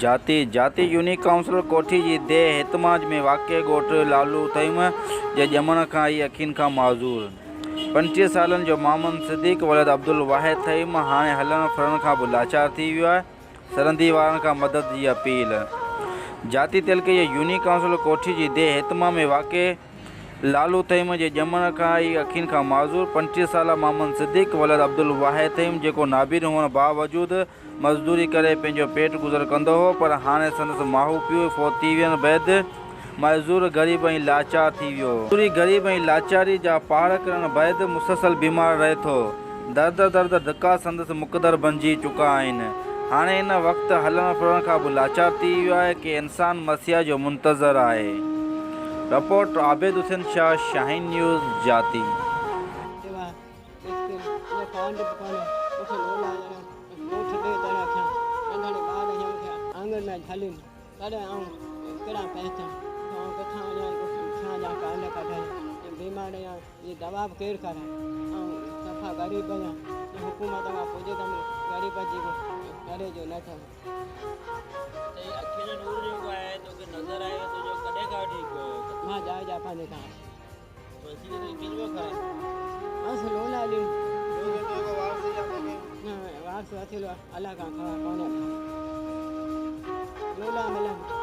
जाती unique council कोठी जी देह हितमाज में वाक़ ॻोठ लालू तइम जे ॼमण खां ई अखियुनि खां माज़ूर। 25 सालनि जो मामून सिद्दीक़ वलद अब्दुल वाहिद तइम हाणे हलण फिरण खां बि लाचार थी वियो आहे। सरहदी वारनि खां मदद जी अपील। जाती तहलके जे यूनिक काउंसिल कोठी जी देह हितमा में वाक़ लालू तइम जे ॼमण खां ई अखियुनि खां माज़ूर। 25 साला मामून सिद्दीक़ वलद अब्दुल वाहिद तइम जेको नाबीन हुअण बावजूदि मज़दूरी करे पंहिंजो पेट गुज़र कंदो हो, पर हाणे संदसि माहू पीउ फोत थी वियनि बैदि मज़दूर ग़रीब ऐं लाचार थी वियो। मज़दूरी ग़रीब ऐं लाचारी जा पहाड़ किरण बैदि मुसलसल बीमार रहे थो। दर्द धिका संदसि मुक़दर बणिजी चुका आहिनि। हाणे इन वक़्तु हलण फिरण खां बि लाचार थी वियो आहे कि इंसान मसीहा जो मुंतज़र आहे। रिपोर्ट आबिद हुसैन शाह, शाहीन न्यूज़, जाती। बीमार ये दवा केर करे सफ़ा गरीब हुकूमत खां पुॼे त गरीब जी करे जो न थियो। अखियुनि नूर जो आहे तोखे नज़र आयो तुंहिंजो कॾहिं खां वठी मां जा पंहिंजे खां मसीह ते किलो खरा बस लोला ॾियूं वारस अथिलो अलाह खां ख़बर कोन्हे लोला मिलनि